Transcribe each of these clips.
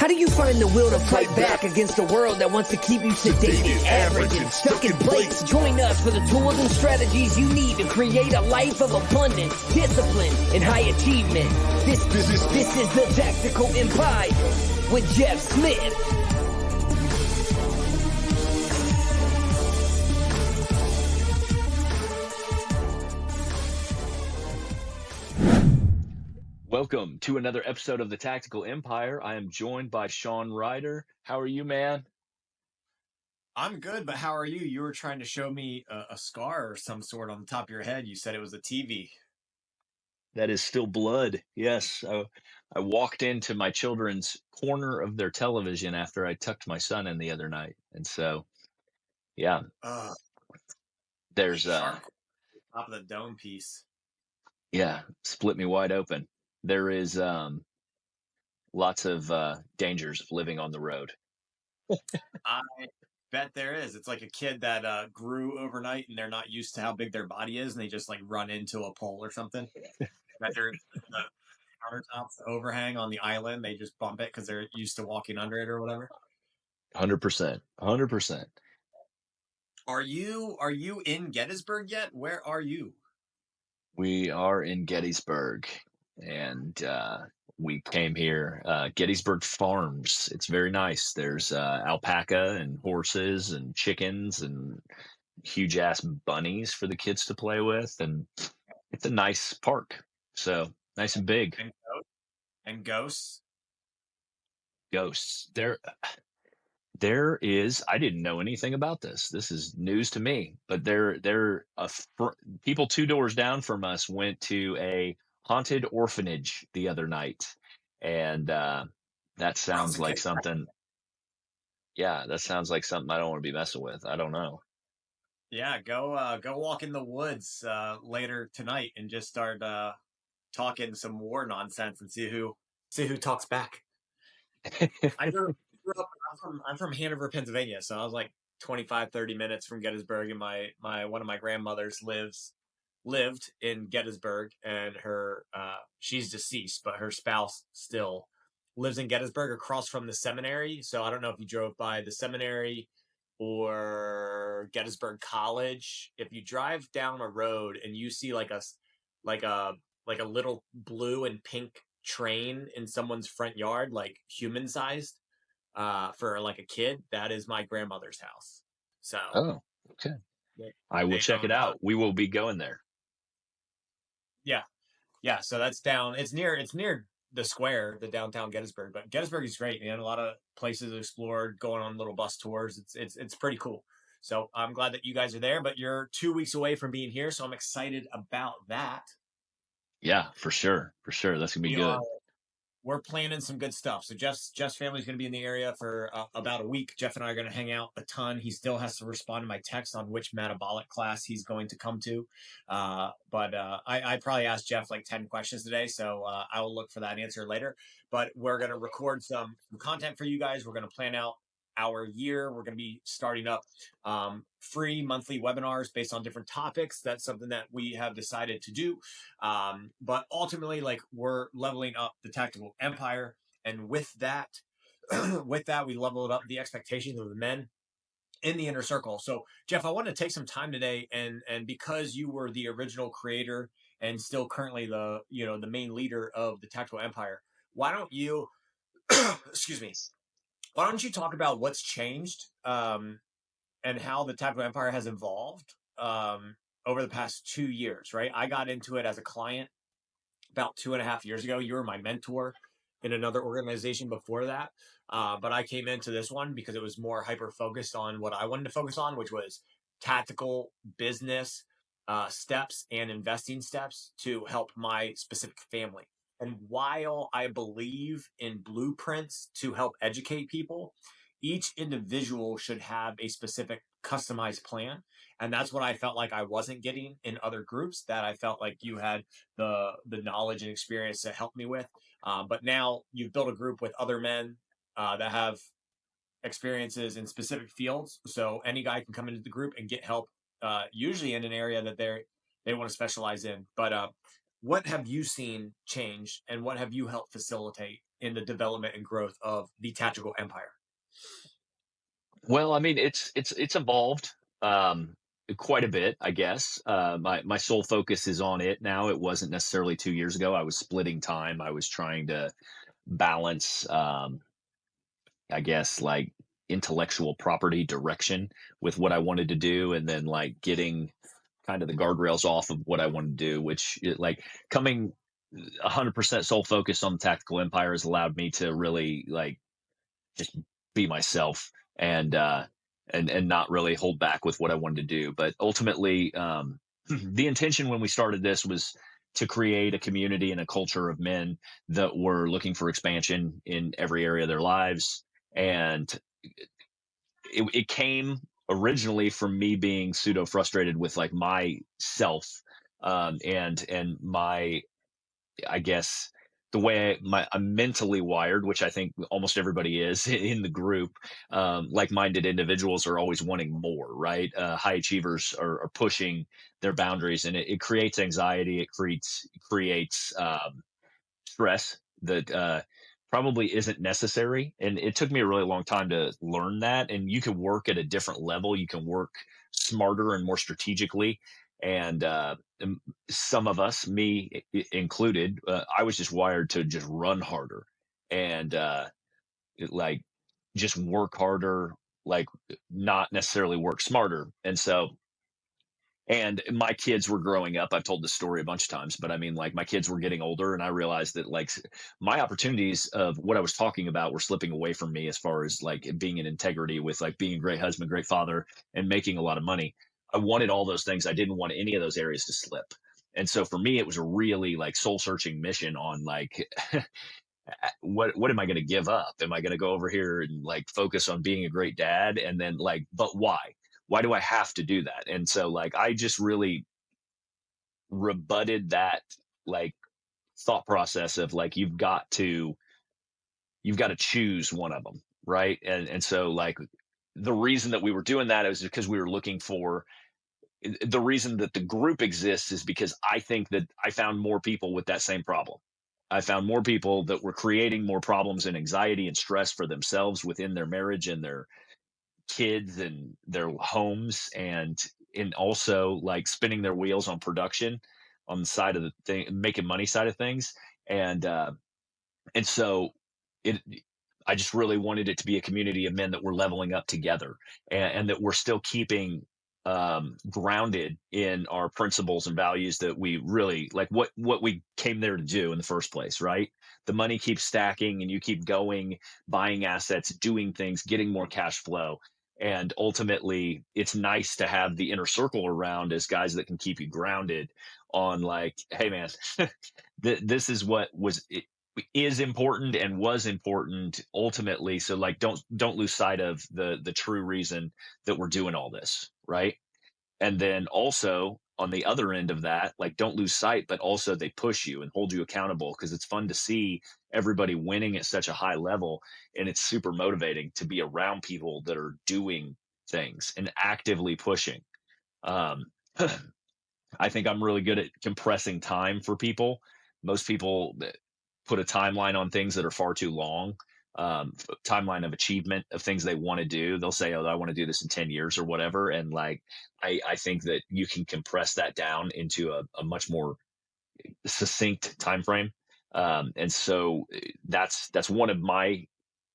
How do you find the will to fight back against a world that wants to keep you sedated, average, and stuck in place? Join us for the tools and strategies you need to create a life of abundance, discipline, and high achievement. This is the Tactical Empire with Jeff Smith. Welcome to another episode of the Tactical Empire. I am joined by Shawn Rider. How are you, man? I'm good, but how are you? You were trying to show me a scar or some sort on the top of your head. You said it was a TV. That is still blood. Yes. I walked into my children's corner of their television after I tucked my son in the other night. And so, yeah, there's, Sharp top of the dome piece. yeah, split me wide open. There is lots of dangers of living on the road. I bet there is. It's like a kid that grew overnight and they're not used to how big their body is and they just like run into a pole or something. That they're the countertops overhang on the island. They just bump it because they're used to walking under it or whatever. 100%. 100%. Are you in Gettysburg yet? Where are you? We are in Gettysburg, and we came here, Gettysburg Farms. It's very nice. There's alpaca and horses and chickens and huge ass bunnies for the kids to play with, and it's a nice park. So nice and big. And ghosts. Ghosts. There is. I didn't know anything about this. This is news to me. But people 2 doors down from us went to a haunted orphanage the other night, and that sounds like something. Yeah, that sounds like something I don't want to be messing with. I don't know. Yeah, go walk in the woods later tonight and just start talking some war nonsense and see who talks back. I'm from Hanover, Pennsylvania, so I was like 25, 30 minutes from Gettysburg, and one of my grandmothers lived in Gettysburg, and her she's deceased, but her spouse still lives in Gettysburg across from the seminary. So I don't know if you drove by the seminary or Gettysburg College. If you drive down a road and you see like a little blue and pink train in someone's front yard, like human sized, for like a kid, that is my grandmother's house. So okay. I will check it out. We will be going there. Yeah. So that's down. It's near the square, the downtown Gettysburg. But Gettysburg is great, man. A lot of places explored, going on little bus tours. It's pretty cool. So I'm glad that you guys are there. But you're 2 weeks away from being here, so I'm excited about that. Yeah, for sure. That's gonna be good. We're planning some good stuff. So Jeff's family's going to be in the area for about a week. Jeff and I are going to hang out a ton. He still has to respond to my text on which metabolic class he's going to come to. But I probably asked Jeff like 10 questions today, so I will look for that answer later. But we're going to record some content for you guys. We're going to plan out our year. We're going to be starting up free monthly webinars based on different topics. That's something that we have decided to do. But ultimately, like, we're leveling up the Tactical Empire. And with that, we leveled up the expectations of the men in the inner circle. So Jeff, I want to take some time today, and because you were the original creator and still currently the main leader of the Tactical Empire, why don't you excuse me, why don't you talk about what's changed and how the Tactical Empire has evolved over the past 2 years, right? I got into it as a client about 2.5 years ago. You were my mentor in another organization before that. But I came into this one because it was more hyper-focused on what I wanted to focus on, which was tactical business steps and investing steps to help my specific family. And while I believe in blueprints to help educate people, each individual should have a specific customized plan. And that's what I felt like I wasn't getting in other groups that I felt like you had the knowledge and experience to help me with. But now you've built a group with other men that have experiences in specific fields. So any guy can come into the group and get help, usually in an area that they want to specialize in. But what have you seen change, and what have you helped facilitate in the development and growth of the tactical empire? Well, I mean, it's evolved um, quite a bit, I guess. My sole focus is on it now. It wasn't necessarily 2 years ago. I was splitting time. I was trying to balance, I guess, like intellectual property direction with what I wanted to do, and then like getting kind of the guardrails off of what I wanted to do, which like coming 100% sole focus on the tactical empire has allowed me to really like just be myself and and not really hold back with what I wanted to do. But ultimately, the intention when we started this was to create a community and a culture of men that were looking for expansion in every area of their lives. And it came originally from me being pseudo frustrated with like myself, and my, I guess, the way I'm mentally wired, which I think almost everybody is in the group. Like-minded individuals are always wanting more, right? High achievers are pushing their boundaries, and it creates anxiety. It creates stress that probably isn't necessary. And it took me a really long time to learn that. And you can work at a different level. You can work smarter and more strategically. And some of us, me included, I was just wired to just run harder and like just work harder, like not necessarily work smarter. And so, and my kids were growing up. I've told this story a bunch of times, but I mean, like my kids were getting older, and I realized that like my opportunities of what I was talking about were slipping away from me as far as like being in integrity with like being a great husband, great father, and making a lot of money. I wanted all those things. I didn't want any of those areas to slip. And so for me, it was a really like soul searching mission on like, what am I going to give up? Am I going to go over here and like focus on being a great dad? And then like, but why? Why do I have to do that? And so like I just really rebutted that like thought process of like you've got to choose one of them, right? And so like the reason that we were doing that is because we were looking for, the reason that the group exists is because I think that I found more people with that same problem. I found more people that were creating more problems and anxiety and stress for themselves within their marriage and their kids and their homes, and also like spinning their wheels on production on the side of the thing, making money side of things. And so it, I just really wanted it to be a community of men that were leveling up together, and that we're still keeping grounded in our principles and values that we really like, what we came there to do in the first place, right? The money keeps stacking and you keep going, buying assets, doing things, getting more cash flow. And ultimately, it's nice to have the inner circle around as guys that can keep you grounded on like, hey man, this is what is important and was important ultimately. So like don't lose sight of the true reason that we're doing all this, right? And then also on the other end of that, like don't lose sight, but also they push you and hold you accountable, because it's fun to see everybody winning at such a high level, and it's super motivating to be around people that are doing things and actively pushing. um I think I'm really good at compressing time for people. Most people put a timeline on things that are far too long. Timeline of achievement of things they want to do. They'll say, "Oh, I want to do this in 10 years or whatever." And like, I think that you can compress that down into a much more succinct time frame. And so that's one of my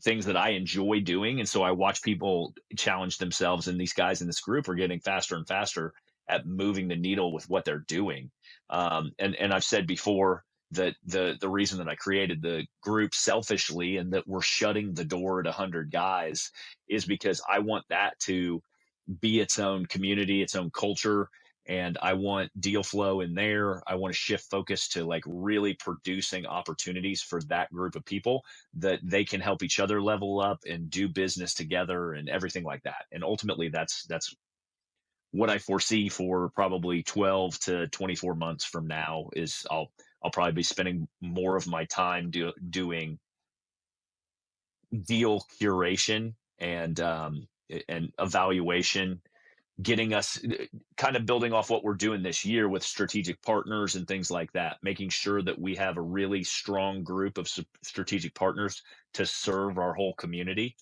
things that I enjoy doing. And so I watch people challenge themselves, and these guys in this group are getting faster and faster at moving the needle with what they're doing. And I've said before that the reason that I created the group selfishly and that we're shutting the door at 100 guys is because I want that to be its own community, its own culture. And I want deal flow in there. I want to shift focus to like really producing opportunities for that group of people that they can help each other level up and do business together and everything like that. And ultimately that's what I foresee for probably 12 to 24 months from now is I'll probably be spending more of my time doing deal curation and evaluation getting us kind of building off what we're doing this year with strategic partners and things like that, making sure that we have a really strong group of strategic partners to serve our whole community.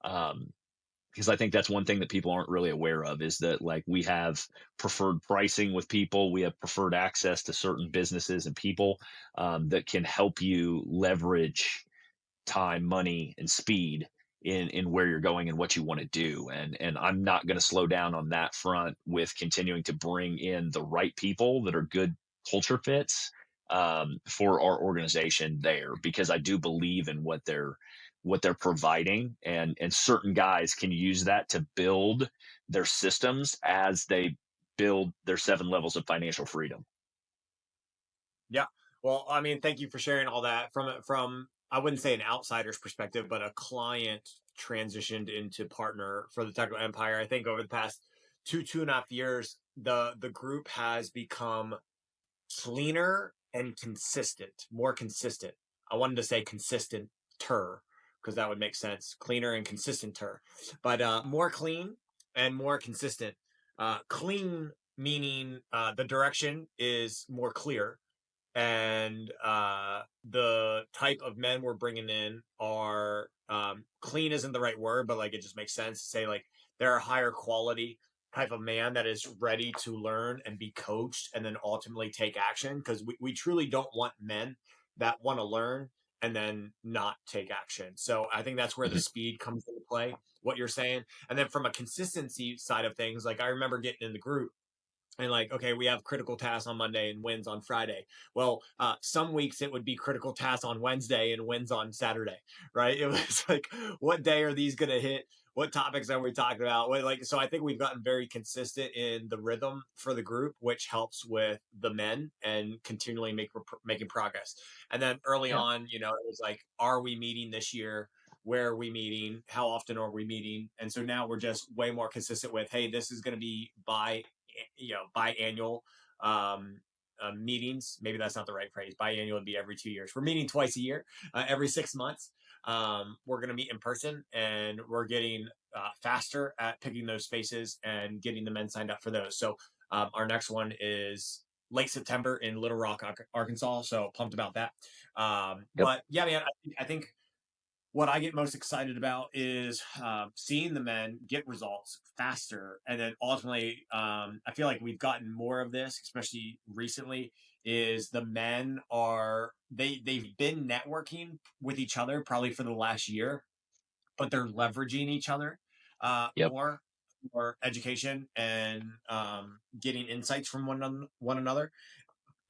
Because I think that's one thing that people aren't really aware of, is that like we have preferred pricing with people, we have preferred access to certain businesses and people, that can help you leverage time, money, and speed in where you're going and what you want to do. And I'm not going to slow down on that front with continuing to bring in the right people that are good culture fits, for our organization there, because I do believe in what they're providing, and certain guys can use that to build their systems as they build their 7 levels of financial freedom. Yeah. Well, I mean, thank you for sharing all that from I wouldn't say an outsider's perspective, but a client transitioned into partner for the Technical Empire. I think over the past 2.5 years, the group has become cleaner and consistent, more consistent. I wanted to say consistent-ter because that would make sense. Cleaner and consistent-ter, but more clean and more consistent. Clean meaning the direction is more clear, and the type of men we're bringing in are clean isn't the right word, but like it just makes sense to say like they're a higher quality type of man that is ready to learn and be coached and then ultimately take action, because we truly don't want men that want to learn and then not take action. So I think that's where the Mhm. speed comes into play, what you're saying. And then from a consistency side of things, like I remember getting in the group and like, okay, we have critical tasks on Monday and wins on Friday. Well, some weeks it would be critical tasks on Wednesday and wins on Saturday, right? It was like, what day are these going to hit? What topics are we talking about? Like, so I think we've gotten very consistent in the rhythm for the group, which helps with the men and continually making progress. And then early Yeah. on, it was like, are we meeting this year? Where are we meeting? How often are we meeting? And so now we're just way more consistent with, hey, this is going to be biannual meetings. Maybe that's not the right phrase. Biannual would be every 2 years. We're meeting twice a year, every 6 months. We're going to meet in person, and we're getting faster at picking those spaces and getting the men signed up for those. So our next one is late September in Little Rock, Arkansas. So pumped about that. Yep. But yeah, man, I think what I get most excited about is seeing the men get results faster. And then ultimately, I feel like we've gotten more of this, especially recently, is the men they've been networking with each other probably for the last year, but they're leveraging each other Yep. more for education and getting insights from one another.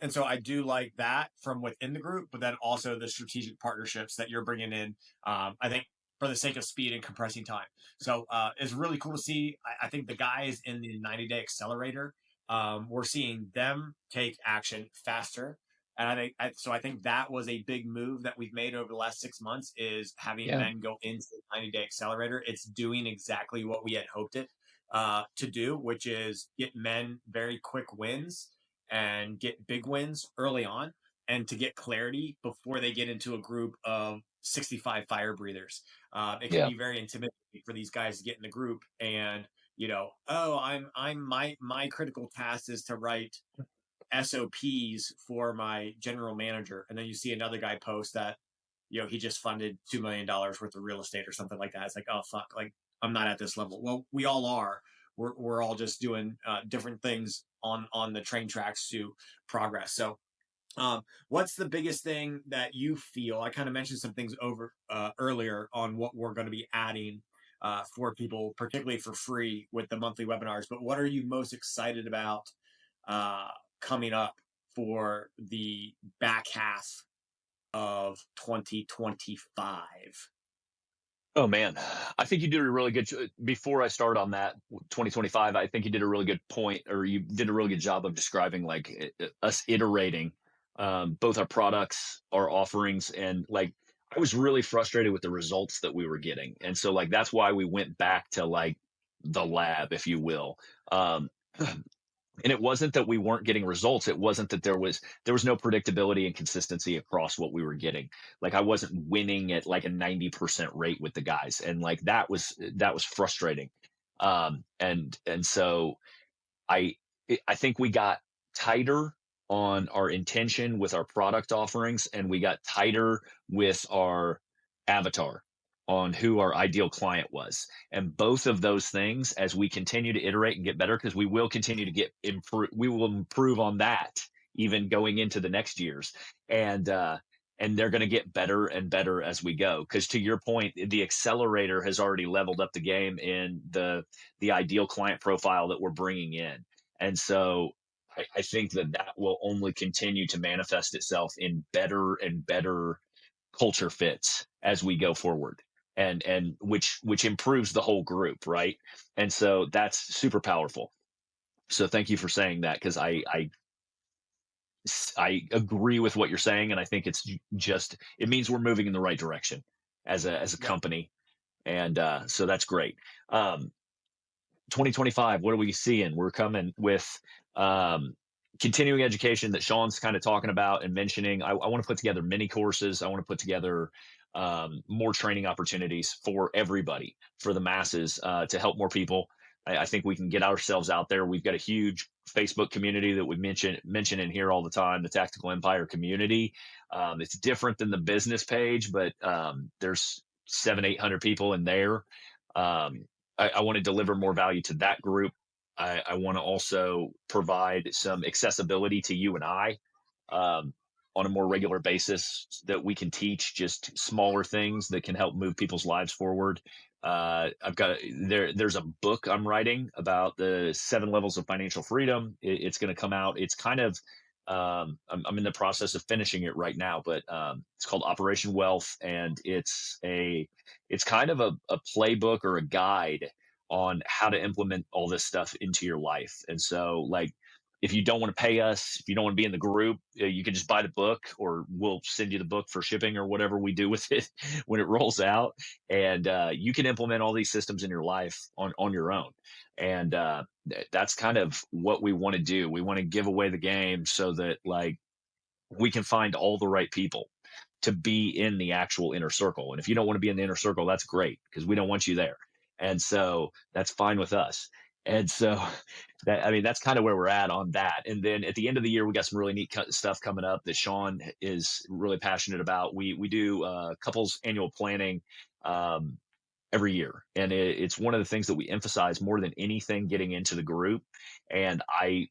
And so I do like that from within the group, but then also the strategic partnerships that you're bringing in. I think for the sake of speed and compressing time. So it's really cool to see. I think the guys in the 90-day accelerator, we're seeing them take action faster. And I think that was a big move that we've made over the last 6 months, is having Yeah. men go into the 90-day accelerator. It's doing exactly what we had hoped it to do, which is get men very quick wins and get big wins early on, and to get clarity before they get into a group of 65 fire breathers. It can Yeah. be very intimidating for these guys to get in the group and, oh, my critical task is to write SOPs for my general manager. And then you see another guy post that, he just funded $2 million worth of real estate or something like that. It's like, oh, fuck, like I'm not at this level. Well, we all are. We're all just doing different things on the train tracks to progress. So what's the biggest thing that you feel? I kind of mentioned some things over earlier on what we're going to be adding for people, particularly for free with the monthly webinars. But what are you most excited about uh, coming up for the back half of 2025? Oh man, I think you did a really good. Before I start on that 2025, I think you did a really good point, or you did a really good job of describing like us iterating both our products, our offerings, and like I was really frustrated with the results that we were getting, and so like that's why we went back to like the lab, if you will. Um, and it wasn't that we weren't getting results, it wasn't that there was no predictability and consistency across what we were getting. Like I wasn't winning at like a 90% rate with the guys, and like that was frustrating. And so I I think we got tighter on our intention with our product offerings, and we got tighter with our avatar on who our ideal client was. And both of those things, as we continue to iterate and get better, because we will continue to we will improve on that even going into the next years. And they're going to get better and better as we go. Because to your point, the accelerator has already leveled up the game in the ideal client profile that we're bringing in. And so I think that will only continue to manifest itself in better and better culture fits as we go forward, and which improves the whole group, right? And so that's super powerful. So thank you for saying that, because I agree with what you're saying, and I think it means we're moving in the right direction as a Yeah. company, and so that's great. 2025, what are we seeing? We're coming with continuing education that Shawn's kind of talking about and mentioning. I want to put together mini courses. I want to put together more training opportunities for everybody, for the masses, to help more people. I think we can get ourselves out there. We've got a huge Facebook community that we mention in here all the time, the Tactical Empire community. It's different than the business page, but there's 700-800 people in there. I want to deliver more value to that group. I want to also provide some accessibility to you and I, on a more regular basis, that we can teach just smaller things that can help move people's lives forward. There's a book I'm writing about the 7 levels of financial freedom. It's going to come out. It's kind of, I'm in the process of finishing it right now, but it's called Operation Wealth, and it's kind of a playbook or a guide on how to implement all this stuff into your life. And so, like, if you don't want to pay us, if you don't want to be in the group, you can just buy the book, or we'll send you the book for shipping or whatever we do with it when it rolls out. And you can implement all these systems in your life on your own. And that's kind of what we want to do. We want to give away the game so that, like, we can find all the right people to be in the actual inner circle. And if you don't want to be in the inner circle, that's great, because we don't want you there. And so that's fine with us. And so that's kind of where we're at on that. And then at the end of the year, we got some really neat stuff coming up that Shawn is really passionate about. We do couples annual planning every year. And it's one of the things that we emphasize more than anything getting into the group. And I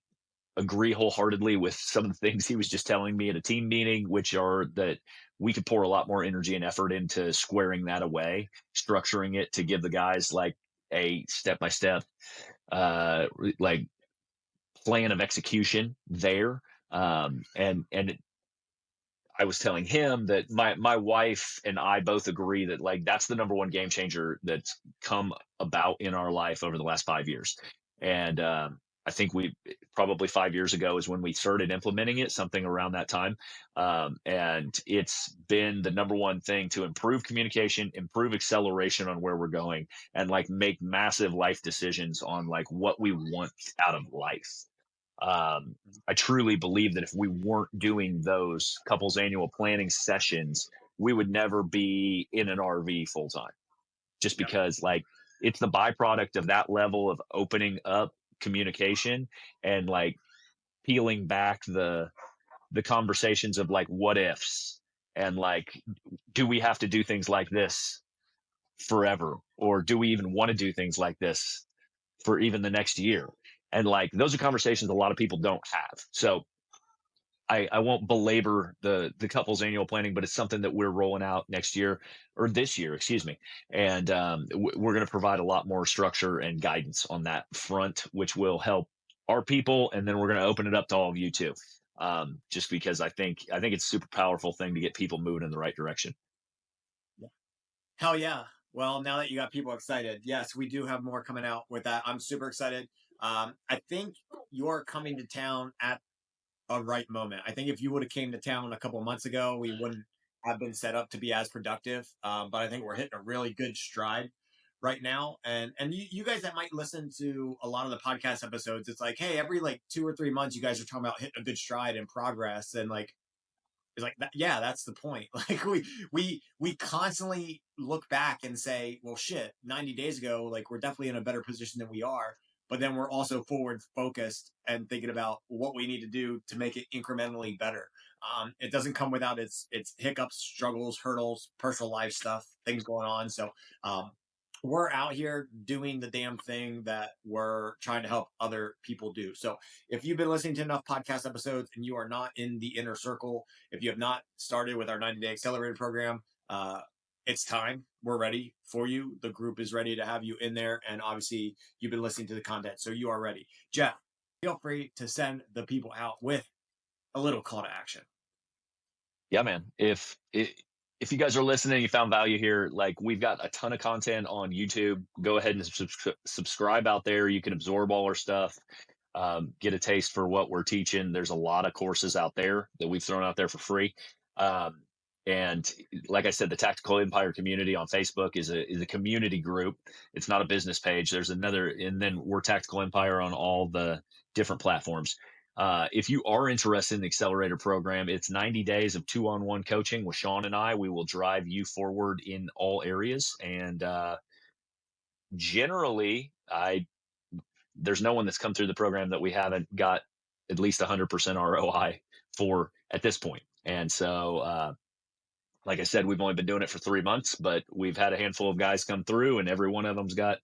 agree wholeheartedly with some of the things he was just telling me at a team meeting, which are that we could pour a lot more energy and effort into squaring that away, structuring it to give the guys like a step-by-step like plan of execution there. And I was telling him that my wife and I both agree that, like, that's the number one game changer that's come about in our life over the last 5 years. And I think we probably 5 years ago is when we started implementing it, something around that time. And it's been the number one thing to improve communication, improve acceleration on where we're going, and, like, make massive life decisions on, like, what we want out of life. I truly believe that if we weren't doing those couples annual planning sessions, we would never be in an RV full time, just because, like, it's the byproduct of that level of opening up communication and, like, peeling back the conversations of, like, what ifs, and, like, do we have to do things like this forever, or do we even want to do things like this for even the next year? And, like, those are conversations a lot of people don't have. So I won't belabor the couples annual planning, but it's something that we're rolling out next year, or this year, excuse me. And we're going to provide a lot more structure and guidance on that front, which will help our people. And then we're going to open it up to all of you too, just because I think it's a super powerful thing to get people moving in the right direction. Hell yeah. Well, now that you got people excited, yes, we do have more coming out with that. I'm super excited. I think you're coming to town at a right moment. I think if you would have came to town a couple of months ago, we wouldn't have been set up to be as productive. But I think we're hitting a really good stride right now. And you guys that might listen to a lot of the podcast episodes, it's like, hey, every like 2 or 3 months, you guys are talking about hitting a good stride and progress. And, like, It's like, yeah, that's the point. Like we constantly look back and say, well, shit, 90 days ago, like we're definitely in a better position than we are. But then we're also forward focused and thinking about what we need to do to make it incrementally better. It doesn't come without its hiccups, struggles, hurdles, personal life stuff, things going on. So um, we're out here doing the damn thing that we're trying to help other people do. So if you've been listening to enough podcast episodes and you are not in the inner circle, if you have not started with our 90-day Accelerator program, it's time. We're ready for you. The group is ready to have you in there. And obviously, you've been listening to the content, so you are ready. Jeff, feel free to send the people out with a little call to action. Yeah, man. If you guys are listening, you found value here, like we've got a ton of content on YouTube. Go ahead and subscribe out there. You can absorb all our stuff, get a taste for what we're teaching. There's a lot of courses out there that we've thrown out there for free. And like I said, the Tactical Empire community on Facebook is a community group. It's not a business page. There's another, and then we're Tactical Empire on all the different platforms. If you are interested in the Accelerator program, it's 90 days of 2-on-1 coaching with Shawn and I. We will drive you forward in all areas. And generally, there's no one that's come through the program that we haven't got at least 100% ROI for at this point. And so, like I said, we've only been doing it for 3 months, but we've had a handful of guys come through, and every one of them's got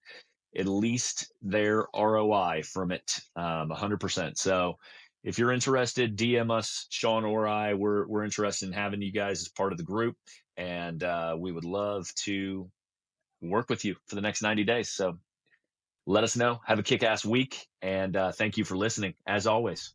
at least their ROI from it, 100%. So if you're interested, DM us, Shawn or I. We're interested in having you guys as part of the group, and we would love to work with you for the next 90 days. So let us know. Have a kick-ass week, and thank you for listening, as always.